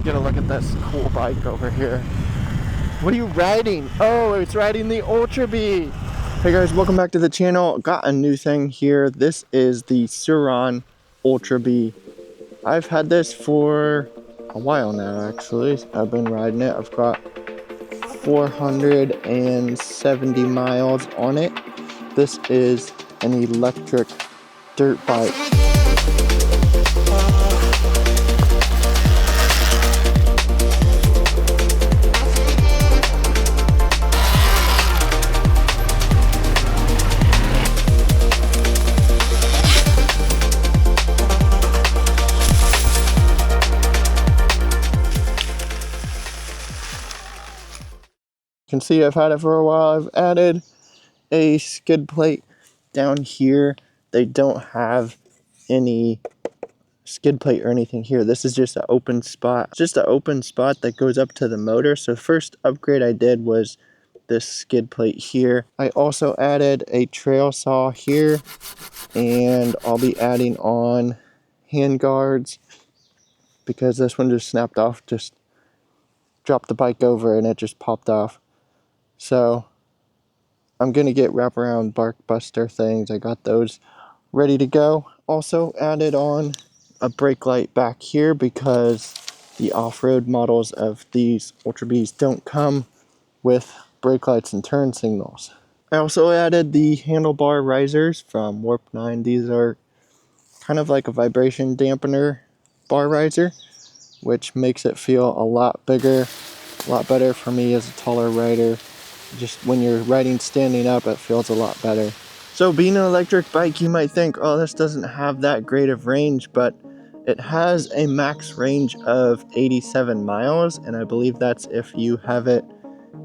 get a look at this cool bike over here. What are you riding? Oh, it's riding the Ultra Bee. Hey guys, welcome back to the channel. Got a new thing here. This is the Surron Ultra Bee. I've had this for a while now, actually. I've been riding it. I've got 470 miles on it. This is an electric dirt bike. You can see I've had it for a while. I've added a skid plate down here. They don't have any skid plate or anything here. This is just an open spot. Just an open spot that goes up to the motor. So first upgrade I did was this skid plate here. I also added a trail saw here, and I'll be adding on hand guards because this one just snapped off. Just dropped the bike over and it just popped off. So I'm gonna get wraparound bark buster things. I got those ready to go. Also added on a brake light back here because the off-road models of these Ultra Bees don't come with brake lights and turn signals. I also added the handlebar risers from Warp 9. These are kind of like a vibration dampener bar riser, which makes it feel a lot bigger, a lot better for me as a taller rider. Just when you're riding standing up, it feels a lot better. So being an electric bike, you might think, oh, this doesn't have that great of range, but it has a max range of 87 miles, and I believe that's if you have it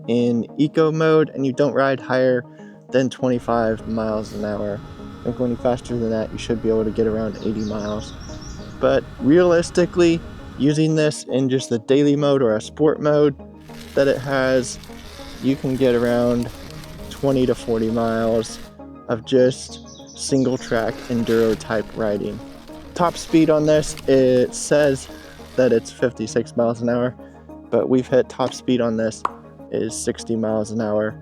in eco mode and you don't ride higher than 25 miles an hour. I think going faster than that, you should be able to get around 80 miles. But realistically, using this in just the daily mode or a sport mode that it has, you can get around 20 to 40 miles of just single track enduro type riding. Top speed on this, it says that it's 56 miles an hour, but we've hit top speed on this is 60 miles an hour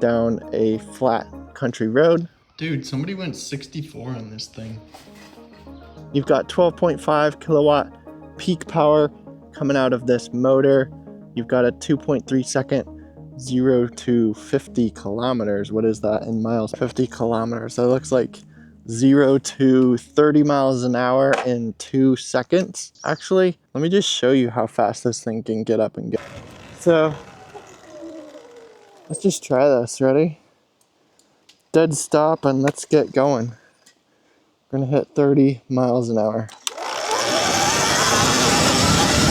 down a flat country road. Dude, somebody went 64 on this thing. You've got 12.5 kilowatt peak power coming out of this motor. You've got a 2.3 second 0 to 50 kilometers. What is that in miles? 50 kilometers. That looks like 0 to 30 miles an hour in 2 seconds. Actually, let me just show you how fast this thing can get up and go. So let's just try this. Ready? Dead stop and let's get going. We're gonna hit 30 miles an hour.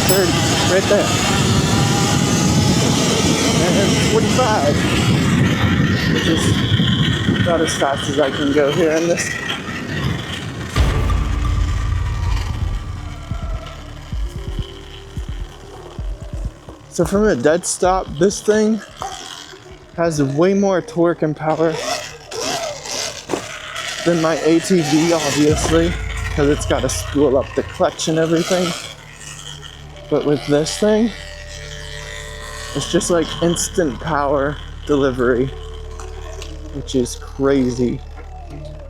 30, right there. And 45, which is about as fast as I can go here in this. So from a dead stop, this thing has way more torque and power than my ATV, obviously, because it's got to spool up the clutch and everything. But with this thing, it's just like instant power delivery, which is crazy. I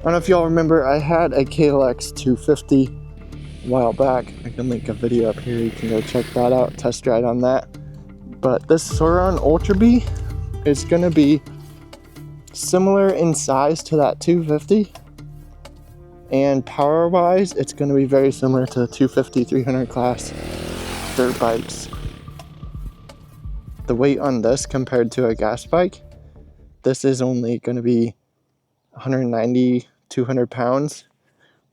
don't know if y'all remember, I had a KLX 250 a while back. I can link a video up here. You can go check that out, test ride on that. But this Surron Ultra Bee is going to be similar in size to that 250. And power-wise, it's going to be very similar to the 250 300 class dirt bikes. The weight on this compared to a gas bike, this is only going to be 190, 200 pounds,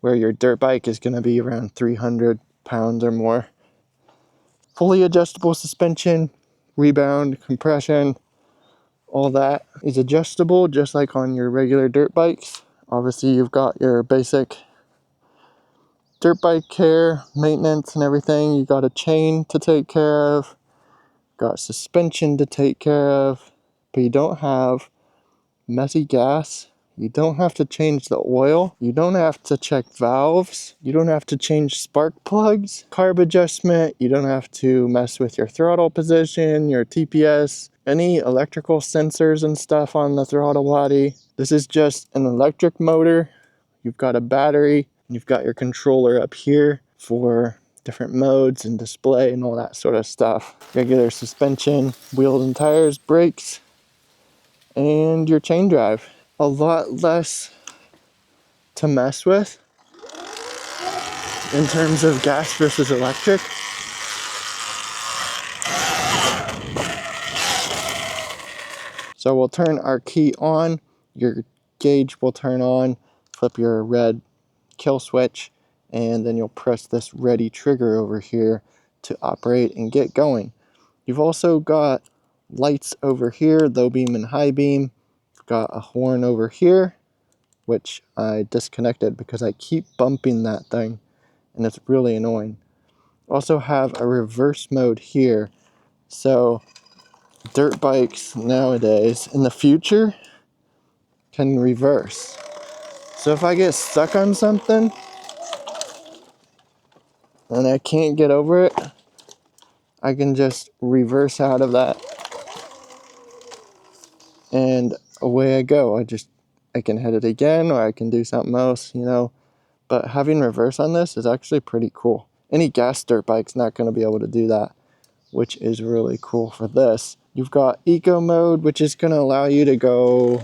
where your dirt bike is going to be around 300 pounds or more. Fully adjustable suspension, rebound, compression, all that is adjustable just like on your regular dirt bikes. Obviously, you've got your basic dirt bike care, maintenance and everything. You got a chain to take care of, got suspension to take care of, but you don't have messy gas. You don't have to change the oil. You don't have to check valves. You don't have to change spark plugs, carb adjustment. You don't have to mess with your throttle position, your TPS, any electrical sensors and stuff on the throttle body. This is just an electric motor. You've got a battery. You've got your controller up here for different modes and display and all that sort of stuff. Regular suspension, wheels and tires, brakes, and your chain drive. A lot less to mess with in terms of gas versus electric. So we'll turn our key on, your gauge will turn on, flip your red kill switch, and then you'll press this ready trigger over here to operate and get going. You've also got lights over here, low beam and high beam. You've got a horn over here, which I disconnected because I keep bumping that thing and it's really annoying. Also have a reverse mode here. So dirt bikes nowadays in the future can reverse. So if I get stuck on something and I can't get over it, I can just reverse out of that and away I go. I can hit it again, or I can do something else, you know. But having reverse on this is actually pretty cool. Any gas dirt bike's not going to be able to do that, which is really cool for this. You've got eco mode, which is going to allow you to go,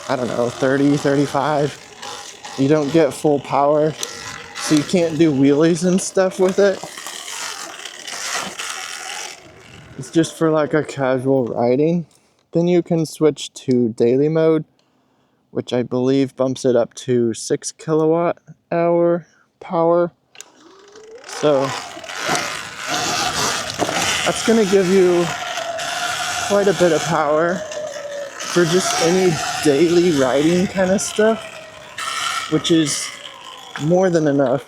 I don't know, 30, 35. You don't get full power, so you can't do wheelies and stuff with it. It's just for like a casual riding. Then you can switch to daily mode, which I believe bumps it up to 6 kilowatt hour power. So that's going to give you quite a bit of power for just any daily riding kind of stuff, which is more than enough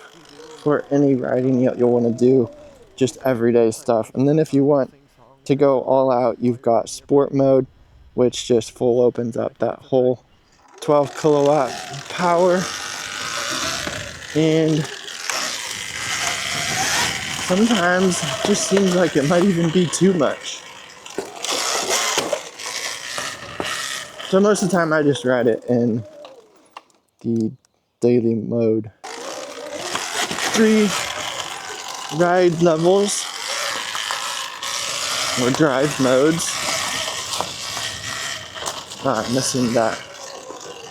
for any riding you'll want to do, just everyday stuff. And then if you want to go all out, you've got sport mode, which just full opens up that whole 12 kilowatt power. And sometimes it just seems like it might even be too much. So most of the time I just ride it in the daily mode. 3 ride levels or drive modes. I'm missing that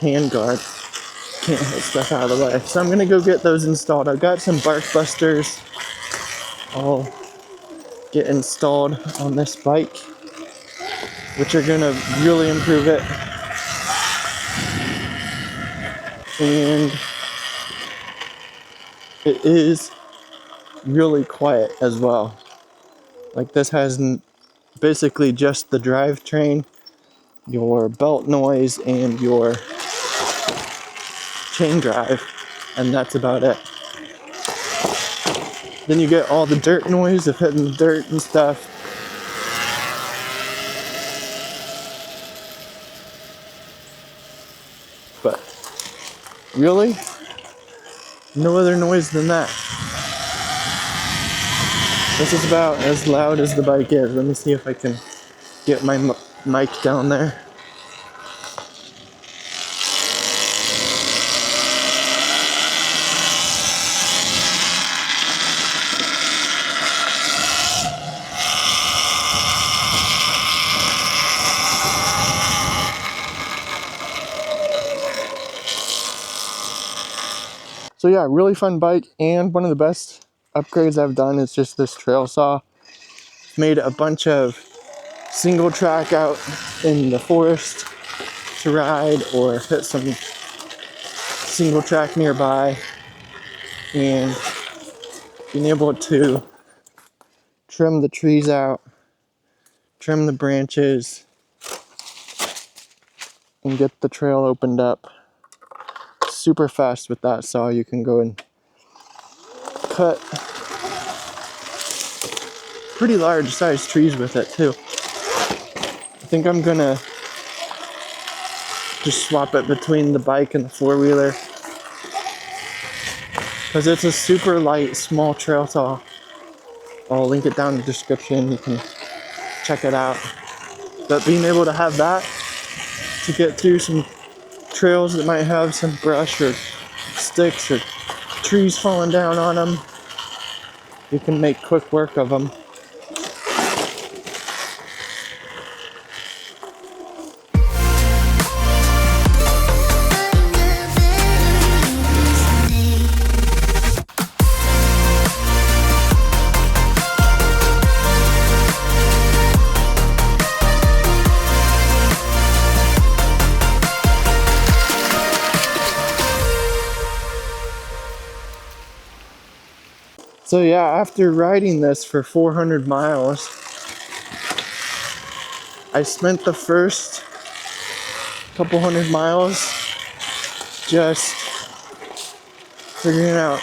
hand guard. Can't hit stuff out of the way. So I'm gonna go get those installed. I've got some bark busters I'll get installed on this bike, which are gonna really improve it. And it is really quiet as well. Like this has basically just the drivetrain, your belt noise, and your chain drive, and that's about it. Then you get all the dirt noise of hitting the dirt and stuff. But really, no other noise than that. This is about as loud as the bike is. Let me see if I can get my mic down there. So yeah, really fun bike, and one of the best upgrades I've done is just this trail saw. Made a bunch of single track out in the forest to ride, or hit some single track nearby, and being able to trim the trees out, trim the branches, and get the trail opened up super fast with that saw. You can go and cut pretty large sized trees with it too. I think I'm gonna just swap it between the bike and the four-wheeler, because it's a super light, small trail saw. I'll link it down in the description. You can check it out. But being able to have that to get through some trails that might have some brush or sticks or trees falling down on them, you can make quick work of them. So yeah, after riding this for 400 miles, I spent the first couple hundred miles just figuring out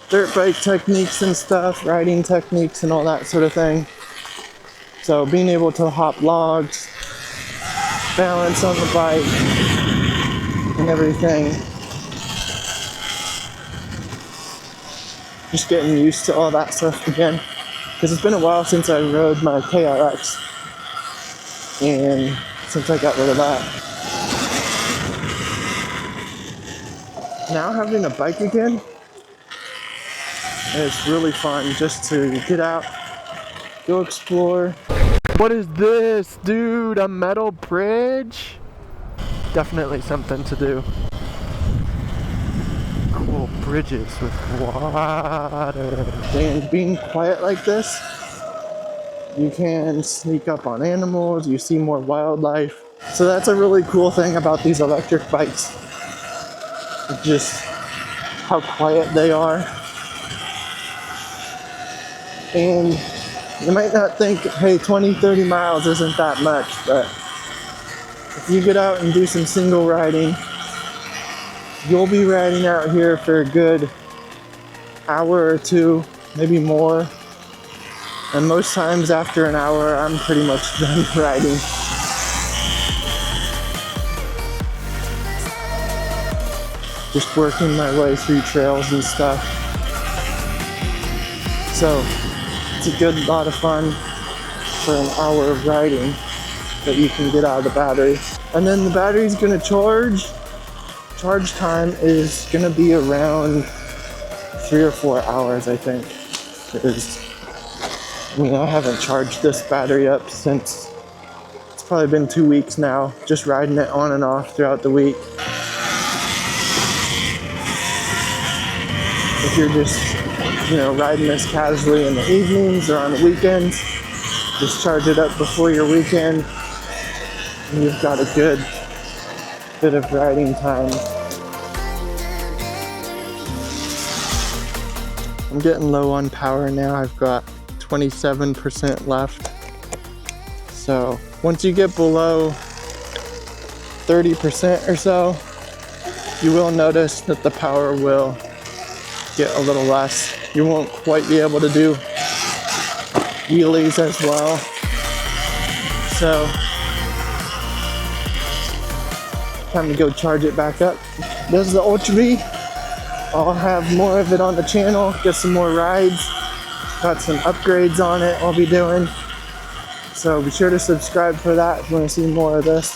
dirt bike techniques and stuff, riding techniques and all that sort of thing. So being able to hop logs, balance on the bike, and everything. Just getting used to all that stuff again, because it's been a while since I rode my KRX, and since I got rid of that. Now having a bike again, it's really fun just to get out, go explore. What is this, dude? A metal bridge? Definitely something to do. Cool bridges with water. And being quiet like this, you can sneak up on animals, you see more wildlife. So that's a really cool thing about these electric bikes. Just how quiet they are. And you might not think, hey, 20, 30 miles isn't that much, but if you get out and do some single riding, you'll be riding out here for a good hour or two, maybe more. And most times after an hour, I'm pretty much done riding. Just working my way through trails and stuff. So it's a good lot of fun for an hour of riding that you can get out of the battery. And then the battery's gonna charge. Charge time is gonna be around 3 or 4 hours, I think. I haven't charged this battery up since, it's probably been 2 weeks now, just riding it on and off throughout the week. If you're just, riding this casually in the evenings or on the weekends, just charge it up before your weekend, and you've got a good bit of riding time. I'm getting low on power now. I've got 27% left. So once you get below 30% or so, you will notice that the power will get a little less. You won't quite be able to do wheelies as well. So time to go charge it back up. This is the Ultra Bee. I'll have more of it on the channel, get some more rides. Got some upgrades on it I'll be doing. So be sure to subscribe for that if you want to see more of this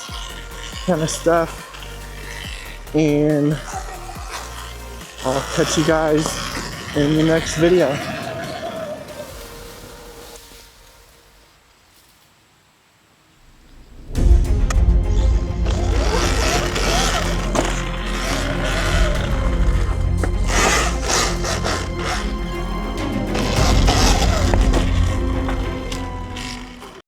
kind of stuff. And I'll catch you guys in the next video.